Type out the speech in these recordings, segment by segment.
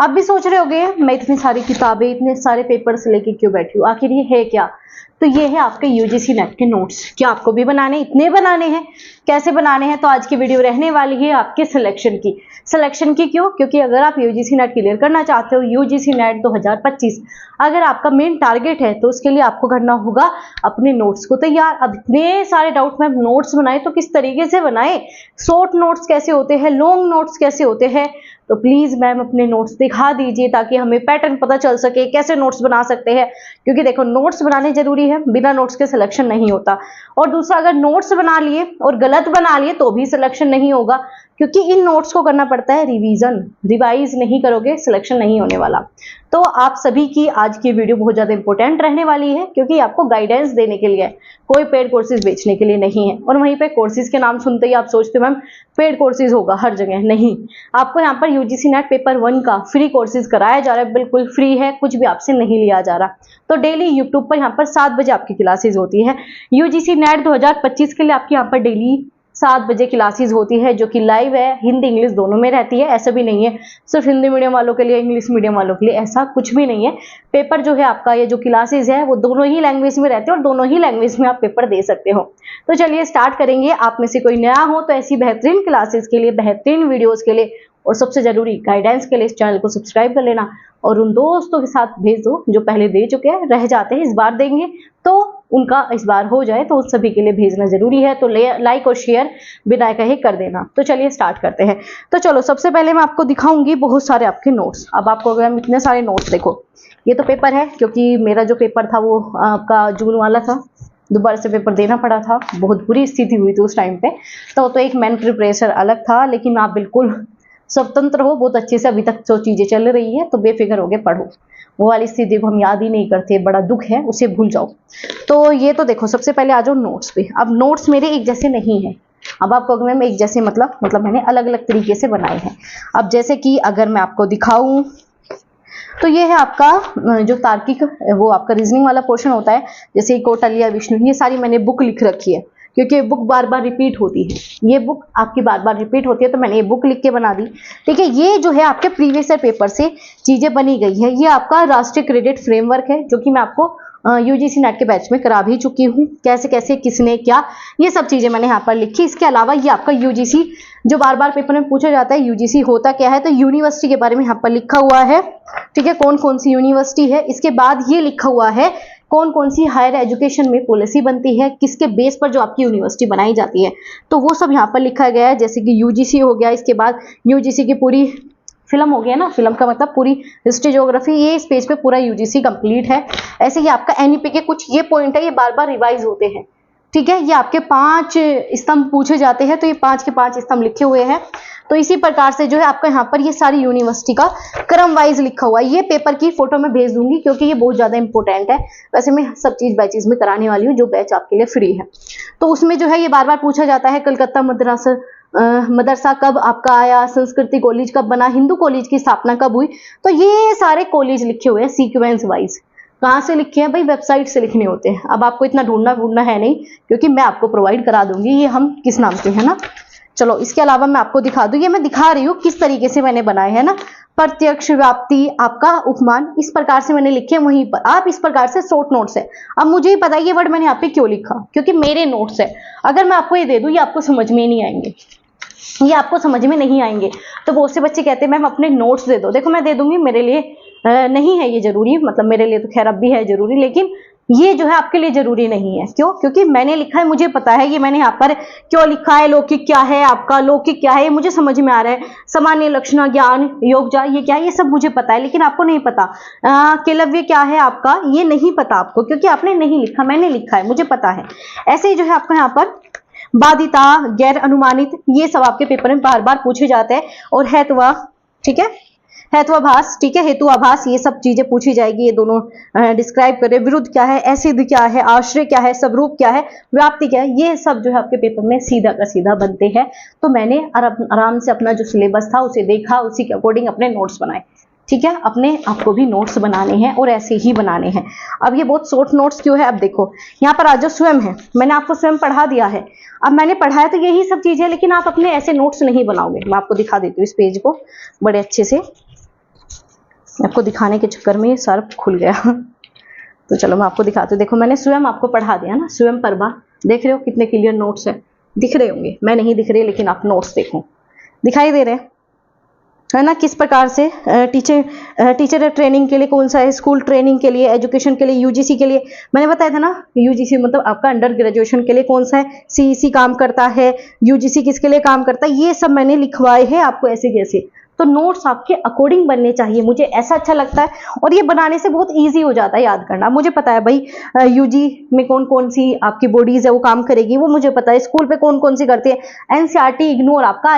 आप भी सोच रहे होंगे मैं इतनी सारी किताबें, इतने सारे पेपर्स लेके क्यों बैठी हूँ, आखिर ये है क्या? तो ये है आपके यूजीसी नेट के नोट्स। क्या आपको भी बनाने, इतने बनाने हैं? कैसे बनाने हैं? तो आज की वीडियो रहने वाली है आपके सिलेक्शन की। सिलेक्शन की क्यों? क्योंकि अगर आप यूजीसी नेट क्लियर करना चाहते हो, यूजीसी नेट 2025 अगर आपका मेन टारगेट है, तो उसके लिए आपको करना होगा अपने नोट्स को तैयार। अब इतने सारे डाउट में नोट्स बनाए तो किस तरीके से बनाए, शॉर्ट नोट्स कैसे होते हैं, लॉन्ग नोट्स कैसे होते हैं, तो प्लीज मैम अपने नोट्स दिखा दीजिए ताकि हमें पैटर्न पता चल सके कैसे नोट्स बना सकते हैं। क्योंकि देखो नोट्स बनाने जरूरी है, बिना नोट्स के सिलेक्शन नहीं होता। और दूसरा, अगर नोट्स बना लिए और गलत बना लिए तो भी सिलेक्शन नहीं होगा, क्योंकि इन नोट्स को करना पड़ता है रिवीजन। रिवाइज नहीं करोगे सिलेक्शन नहीं होने वाला। तो आप सभी की आज की वीडियो बहुत ज्यादा इंपॉर्टेंट रहने वाली है, क्योंकि आपको गाइडेंस देने के लिए, कोई पेड कोर्सेज बेचने के लिए नहीं है। और वहीं पे कोर्सेज के नाम सुनते ही आप सोचते हो मैम पेड कोर्सेज होगा हर जगह, नहीं। आपको यहाँ पर यूजीसी नेट पेपर 1 का फ्री कोर्सेज कराया जा रहा है, बिल्कुल फ्री है, कुछ भी आपसे नहीं लिया जा रहा। तो डेली यूट्यूब पर यहाँ पर 7 बजे आपकी क्लासेज होती है। यूजीसी नेट 2025 के लिए आपकी यहाँ पर डेली 7 बजे क्लासेस होती है, जो कि लाइव है, हिंदी इंग्लिश दोनों में रहती है। ऐसा भी नहीं है सिर्फ हिंदी मीडियम वालों के लिए, इंग्लिश मीडियम वालों के लिए, ऐसा कुछ भी नहीं है। पेपर जो है आपका, ये जो क्लासेस है वो दोनों ही लैंग्वेज में रहते हैं और दोनों ही लैंग्वेज में आप पेपर दे सकते हो। तो चलिए स्टार्ट करेंगे। आप में से कोई नया हो तो ऐसी बेहतरीन क्लासेस के लिए, बेहतरीन वीडियोज के लिए और सबसे जरूरी गाइडेंस के लिए इस चैनल को सब्सक्राइब कर लेना और उन दोस्तों के साथ भेज दो जो पहले दे चुके हैं, रह जाते हैं इस बार देंगे, तो उनका इस बार हो जाए तो उस सभी के लिए भेजना जरूरी है। तो लाइक और शेयर बिना कहे कर देना। तो चलिए स्टार्ट करते हैं। तो चलो सबसे पहले मैं आपको दिखाऊंगी बहुत सारे आपके नोट्स। अब आपको अगर इतने सारे नोट्स देखो, ये तो पेपर है, क्योंकि मेरा जो पेपर था वो आपका जून वाला था, दोबारा से पेपर देना पड़ा था, बहुत बुरी स्थिति हुई थी उस टाइम पे। तो एक मेन प्रिपरेशन अलग था, लेकिन आप बिल्कुल स्वतंत्र हो, बहुत अच्छे से अभी तक जो चीजें चल रही है, तो बेफिक्र होके पढ़ो। वो वाली स्थिति को हम याद ही नहीं करते, बड़ा दुख है, उसे भूल जाओ। तो ये तो देखो, सबसे पहले आ जाओ नोट्स पे। अब नोट्स मेरे एक जैसे नहीं है। अब आपको अगर मैं एक जैसे मतलब मैंने अलग अलग तरीके से बनाए हैं। अब जैसे कि अगर मैं आपको दिखाऊं तो ये है आपका जो तार्किक, वो आपका रीजनिंग वाला पोर्शन होता है, जैसे कौटिल्य, विष्णु, ये सारी मैंने बुक लिख रखी है, क्योंकि ये बुक बार बार रिपीट होती है। ये बुक आपकी बार बार रिपीट होती है, तो मैंने ये बुक लिख के बना दी। ठीक है, ये जो है आपके प्रीवियस ईयर पेपर से चीजें बनी गई है। ये आपका राष्ट्रीय क्रेडिट फ्रेमवर्क है, जो कि मैं आपको यूजीसी नेट के बैच में करा भी चुकी हूँ। कैसे कैसे किसने क्या, ये सब चीजें मैंने यहाँ पर लिखी। इसके अलावा ये आपका यूजीसी जो बार बार पेपर में पूछा जाता है, यूजीसी होता क्या है, तो यूनिवर्सिटी के बारे में यहाँ पर लिखा हुआ है। ठीक है, कौन कौन सी यूनिवर्सिटी है। इसके बाद ये लिखा हुआ है कौन कौन सी हायर एजुकेशन में पॉलिसी बनती है, किसके बेस पर जो आपकी यूनिवर्सिटी बनाई जाती है, तो वो सब यहाँ पर लिखा गया है। जैसे कि यूजीसी हो गया, इसके बाद यूजीसी की पूरी फिल्म हो गया ना, फिल्म का मतलब पूरी हिस्ट्री ज्योग्राफी, ये इस पेज पे पूरा यूजीसी कंप्लीट है। ऐसे ही आपका एनईपी के कुछ ये पॉइंट है, ये बार बार रिवाइज होते हैं। ठीक है, ये आपके 5 स्तंभ पूछे जाते हैं, तो ये 5 के 5 स्तंभ लिखे हुए हैं। तो इसी प्रकार से जो है आपका यहाँ पर ये सारी यूनिवर्सिटी का क्रम वाइज लिखा हुआ है। ये पेपर की फोटो मैं भेज दूंगी, क्योंकि ये बहुत ज्यादा इंपॉर्टेंट है। वैसे मैं सब चीज बैचेज में कराने वाली हूँ, जो बैच आपके लिए फ्री है। तो उसमें जो है ये बार बार पूछा जाता है, कलकत्ता मदरसा कब आपका आया, संस्कृति कॉलेज कब बना, हिंदू कॉलेज की स्थापना कब हुई। तो ये सारे कॉलेज लिखे हुए हैं सीक्वेंस वाइज। कहाँ से लिखे हैं भाई? वेबसाइट से लिखने होते हैं। अब आपको इतना ढूंढना है नहीं, क्योंकि मैं आपको प्रोवाइड करा दूंगी ये हम किस नाम से है ना। चलो इसके अलावा मैं आपको दिखा दूं, ये मैं दिखा रही हूँ किस तरीके से मैंने बनाए हैं ना। प्रत्यक्ष, व्याप्ति, आपका उपमान, इस प्रकार से मैंने लिखे हैं। वहीं पर आप इस प्रकार से शॉर्ट नोट्स है। अब मुझे ही पता है ये वर्ड मैंने यहाँ पे क्यों लिखा, क्योंकि मेरे नोट्स है। अगर मैं आपको ये दे दूं, ये आपको समझ में नहीं आएंगे, ये आपको समझ में नहीं आएंगे। तो बहुत से बच्चे कहते हैं मैम अपने नोट्स दे दो। देखो मैं दे दूंगी, मेरे लिए नहीं है ये जरूरी, मतलब मेरे लिए तो खैर अब भी है जरूरी, लेकिन ये जो है आपके लिए जरूरी नहीं है। क्यों? क्योंकि मैंने लिखा है, मुझे पता है ये मैंने यहाँ पर क्यों लिखा है। लौकिक क्या है आपका, लौकिक क्या है, ये मुझे समझ में आ रहा है। सामान्य लक्षण, ज्ञान, योगजा, ये क्या है, ये सब मुझे पता है, लेकिन आपको नहीं पता। केलव्य क्या है आपका, ये नहीं पता आपको, क्योंकि आपने नहीं लिखा, मैंने लिखा है, मुझे पता है। ऐसे ही जो है आपका यहाँ पर बाधिता, गैर अनुमानित, ये सब आपके पेपर में बार बार पूछे जाते हैं। और हेतुआ, ठीक है, हेत्वाभास, ठीक है, हेतुआभास, ये सब चीजें पूछी जाएगी। ये दोनों डिस्क्राइब करें। विरुद्ध क्या है, असिद्ध क्या है, आश्रय क्या है, स्वरूप क्या है, व्याप्ति क्या है, ये सब जो है आपके पेपर में सीधा का सीधा बनते हैं। तो मैंने आराम से अपना जो सिलेबस था उसे देखा, उसी के अकॉर्डिंग अपने नोट्स बनाए। ठीक है, अपने आपको भी नोट्स बनाने हैं और ऐसे ही बनाने हैं। अब ये बहुत शॉर्ट नोट्स क्यों है, अब देखो यहाँ पर आज जो स्वयं है, मैंने आपको स्वयं पढ़ा दिया है। अब मैंने पढ़ाया तो यही सब चीजें, लेकिन आप अपने ऐसे नोट्स नहीं बनाओगे। मैं आपको दिखा देती हूँ इस पेज को बड़े अच्छे से। आपको दिखाने के चक्कर में ये सर खुल गया। तो चलो मैं आपको दिखाती हूँ। देखो मैंने स्वयं आपको पढ़ा दिया ना, स्वयं प्रभा। देख रहे हो कितने क्लियर नोट्स है, दिख रहे होंगे, मैं नहीं दिख रही लेकिन आप नोट्स देखो, दिखाई दे रहे हैं है ना। किस प्रकार से टीचर ट्रेनिंग के लिए कौन सा है, स्कूल ट्रेनिंग के लिए, एजुकेशन के लिए, यूजीसी के लिए मैंने बताया था ना। यूजीसी मतलब आपका अंडर ग्रेजुएशन के लिए कौन सा है, सीईसी काम करता है, यूजीसी किसके लिए काम करता है, ये सब मैंने लिखवाए हैं आपको ऐसे कैसे। तो नोट्स आपके अकॉर्डिंग बनने चाहिए, मुझे ऐसा अच्छा लगता है। और ये बनाने से बहुत ईजी हो जाता है याद करना। मुझे पता है भाई यूजी में कौन कौन सी आपकी बॉडीज है वो काम करेगी, वो मुझे पता है। स्कूल पे कौन कौन सी करती है, एनसीईआरटी, इग्नू और आपका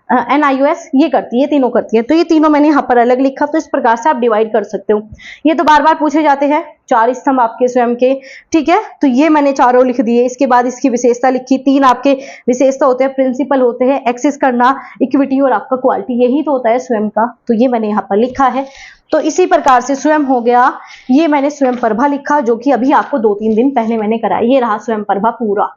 NIOS ये करती है, तीनों करती है। तो ये तीनों मैंने यहाँ पर अलग लिखा, तो इस प्रकार से आप डिवाइड कर सकते हो। ये तो बार बार पूछे जाते हैं, 4 स्तंभ आपके स्वयं के, ठीक है। तो ये मैंने चारों लिख दिए। इसके बाद इसकी विशेषता लिखी, 3 आपके विशेषता होते हैं, प्रिंसिपल होते हैं, एक्सेस करना, इक्विटी और आपका क्वालिटी, यही तो होता है स्वयं का। तो ये मैंने यहाँ पर लिखा है। तो इसी प्रकार से स्वयं हो गया। ये मैंने स्वयं प्रभा लिखा, जो कि अभी आपको 2-3 दिन पहले मैंने कराया। ये रहा स्वयं प्रभा पूरा,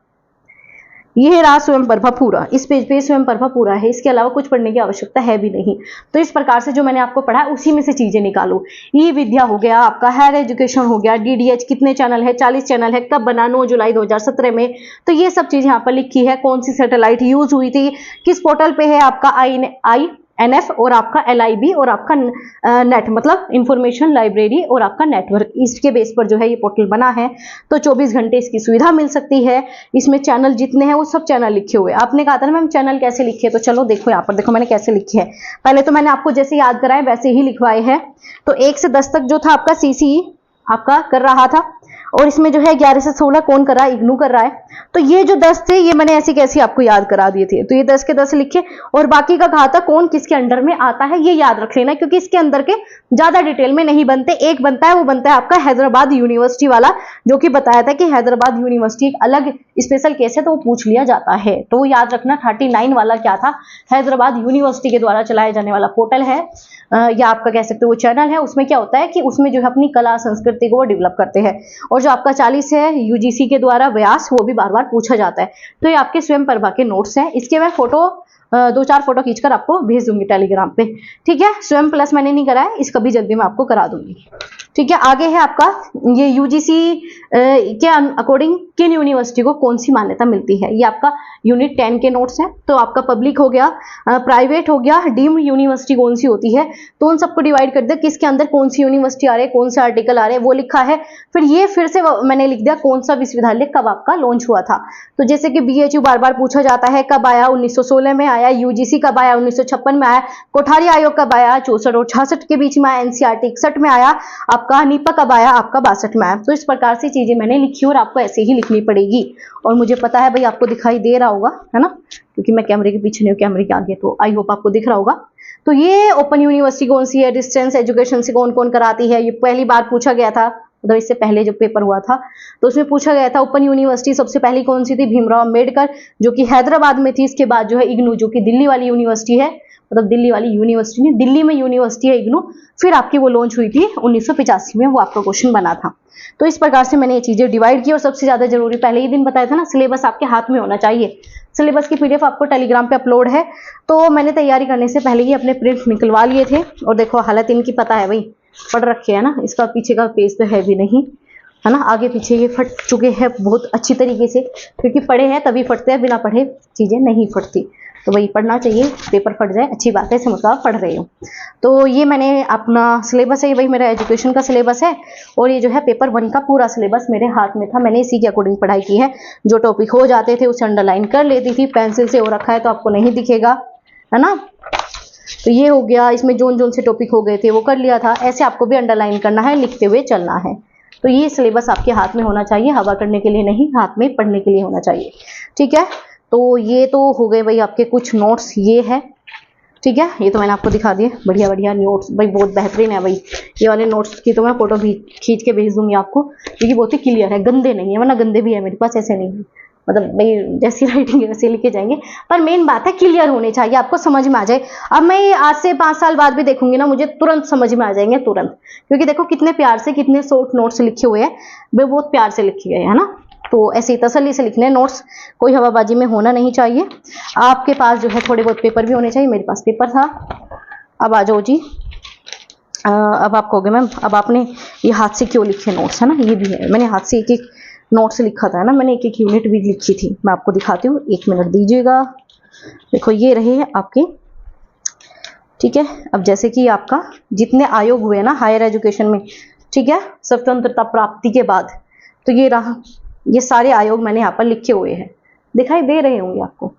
ये रहा स्वयं प्रभा पूरा। इस पेज पे स्वयं प्रभा पूरा है, इसके अलावा कुछ पढ़ने की आवश्यकता है भी नहीं। तो इस प्रकार से जो मैंने आपको पढ़ा उसी में से चीजें निकालो। ई विद्या हो गया, आपका हायर एजुकेशन हो गया, DDH कितने चैनल है, 40 चैनल है, कब बना, 9 जुलाई 2017 में। तो ये सब चीज यहाँ पर लिखी है। कौन सी सैटेलाइट यूज हुई थी, किस पोर्टल पे है, आपका INF और आपका LIB और आपका नेट मतलब इंफॉर्मेशन लाइब्रेरी और आपका नेटवर्क, इसके बेस पर जो है ये पोर्टल बना है। तो 24 घंटे इसकी सुविधा मिल सकती है। इसमें चैनल जितने हैं वो सब चैनल लिखे हुए। आपने कहा था ना मैम चैनल कैसे लिखे, तो चलो देखो यहाँ पर देखो मैंने कैसे लिखे हैं। पहले तो मैंने आपको जैसे याद कराए वैसे ही लिखवाए हैं। तो 1 से 10 तक जो था आपका CCE आपका कर रहा था, और इसमें जो है 11 से 16 कौन कर रहा है, इग्नू कर रहा है। तो ये जो 10 थे ये मैंने ऐसी कैसी आपको याद करा दिए थे। तो ये 10 के 10 लिखे, और बाकी का कहा था कौन किसके अंडर में आता है, ये याद रख लेना, क्योंकि इसके अंदर के ज्यादा डिटेल में नहीं बनते। एक बनता है, वो बनता है आपका हैदराबाद यूनिवर्सिटी वाला, जो कि बताया था कि हैदराबाद यूनिवर्सिटी एक अलग स्पेशल केस है, तो वो पूछ लिया जाता है। तो याद रखना 39 वाला क्या था, हैदराबाद यूनिवर्सिटी के द्वारा चलाया जाने वाला पोर्टल है, या आपका कह सकते हो वो चैनल है। उसमें क्या होता है कि उसमें जो है अपनी कला संस्कृति को वो डेवलप करते हैं। और जो आपका 40 है UGC के द्वारा व्यास, वो भी बार बार पूछा जाता है। तो ये आपके स्वयं प्रभा के नोट्स हैं। इसके मैं फोटो 2-4 फोटो खींचकर आपको भेज दूंगी टेलीग्राम पे, ठीक है। स्वयं प्लस मैंने नहीं कराया, इसका भी जल्दी मैं आपको करा दूंगी, ठीक है। आगे है आपका ये UGC के अकॉर्डिंग किन यूनिवर्सिटी को कौन सी मान्यता मिलती है। ये आपका यूनिट 10 के नोट्स हैं। तो आपका पब्लिक हो गया, प्राइवेट हो गया, डीम्ड यूनिवर्सिटी कौन सी होती है, तो उन सबको डिवाइड कर दिया किसके अंदर कौन सी यूनिवर्सिटी आ रही है, कौन सा आर्टिकल आ रहे हैं वो लिखा है। फिर ये फिर से मैंने लिख दिया कौन सा विश्वविद्यालय कब आपका लॉन्च हुआ था। तो जैसे कि BHU बार बार पूछा जाता है, कब आया, 1916 में आया। UGC कब आया, 1956 में आया। कोठारी आयोग कब आया, 64 और 66 के बीच में आया। NCERT 61 में आया। आपका NIPA कब आया, आपका 62 में आया। तो इस प्रकार से चीजें मैंने लिखी और आपको ऐसे ही लिखनी पड़ेगी। और मुझे पता है भाई आपको दिखाई दे रहा होगा, है ना, क्योंकि मैं कैमरे के पीछे नहीं हूँ, कैमरे के आगे, तो आई होप आपको दिख रहा होगा। तो ये ओपन यूनिवर्सिटी कौन सी है, डिस्टेंस एजुकेशन से कौन कौन कराती है, ये पहली बार पूछा गया था, मतलब इससे पहले जो पेपर हुआ था तो उसमें पूछा गया था। ओपन यूनिवर्सिटी सबसे पहली कौन सी थी, भीमराव अंबेडकर, जो कि हैदराबाद में थी। इसके बाद जो है इग्नू, जो कि दिल्ली वाली यूनिवर्सिटी है, मतलब दिल्ली वाली यूनिवर्सिटी नहीं, दिल्ली में यूनिवर्सिटी है इग्नू। फिर आपकी वो लॉन्च हुई थी 1985 में, वो आपका क्वेश्चन बना था। तो इस प्रकार से मैंने ये चीजें डिवाइड की। और सबसे ज्यादा जरूरी पहले ही दिन बताया था ना, सिलेबस आपके हाथ में होना चाहिए। सिलेबस की PDF आपको टेलीग्राम पे अपलोड है। तो मैंने तैयारी करने से पहले ही अपने प्रिंट निकलवा लिए थे। और देखो हालत इनकी पता है भाई, पढ़ रखे है ना, इसका पीछे का पेज तो है भी नहीं, है ना, आगे पीछे ये फट चुके हैं बहुत अच्छी तरीके से, क्योंकि पढ़े हैं तभी फटते हैं, बिना पढ़े चीजें नहीं फटती। तो वही पढ़ना चाहिए, पेपर फट जाए अच्छी बात है, इससे मतलब आप पढ़ रहे हो। तो ये मैंने अपना सिलेबस है, वही मेरा एजुकेशन का सिलेबस है। और ये जो है पेपर 1 का पूरा सिलेबस मेरे हाथ में था, मैंने इसी के अकॉर्डिंग पढ़ाई की है। जो टॉपिक हो जाते थे उसे अंडरलाइन कर लेती थी, पेंसिल से हो रखा है तो आपको नहीं दिखेगा, है ना। तो ये हो गया, इसमें जोन जोन से टॉपिक हो गए थे वो कर लिया था। ऐसे आपको भी अंडरलाइन करना है, लिखते हुए चलना है। तो ये सिलेबस आपके हाथ में होना चाहिए, हवा करने के लिए नहीं, हाथ में पढ़ने के लिए होना चाहिए, ठीक है। तो ये तो हो गए भाई आपके कुछ नोट्स, ये है, ठीक है। ये तो मैंने आपको दिखा दिए, बढ़िया बढ़िया नोट्स भाई, बहुत बेहतरीन है भाई। ये वाले नोट्स की तो मैं फोटो भी खींच के भेज दूंगी आपको, क्योंकि बहुत ही क्लियर है, गंदे नहीं है, वरना गंदे भी है मेरे पास, ऐसे नहीं है, मतलब भाई जैसी राइटिंग है वैसे लिखे जाएंगे। पर मेन बात है क्लियर होने चाहिए, आपको समझ में आ जाए। अब मैं आज से 5 साल बाद भी देखूंगी ना, मुझे तुरंत समझ में आ जाएंगे, तुरंत, क्योंकि देखो कितने प्यार से, कितने शॉर्ट नोट्स लिखे हुए हैं, वे बहुत प्यार से लिखे गए, है ना। तो ऐसे ही तसल्ली से लिखने नोट्स, कोई हवाबाजी में होना नहीं चाहिए। आपके पास जो है थोड़े बहुत पेपर भी होने चाहिए, मेरे पास पेपर था। अब आ जाओ जी, अब आप कहोगे मैम अब आपने ये हाथ से क्यों लिखे नोट्स, है ना, ये भी है, मैंने हाथ से एक एक नोट्स लिखा था ना, मैंने एक एक यूनिट भी लिखी थी, मैं आपको दिखाती हूँ, 1 मिनट दीजिएगा। देखो ये रहे हैं आपके, ठीक है। अब जैसे कि आपका जितने आयोग हुए ना हायर एजुकेशन में, ठीक है, स्वतंत्रता प्राप्ति के बाद, तो ये रहा, ये सारे आयोग मैंने यहाँ पर लिखे हुए हैं, दिखाई दे रहे होंगे आपको।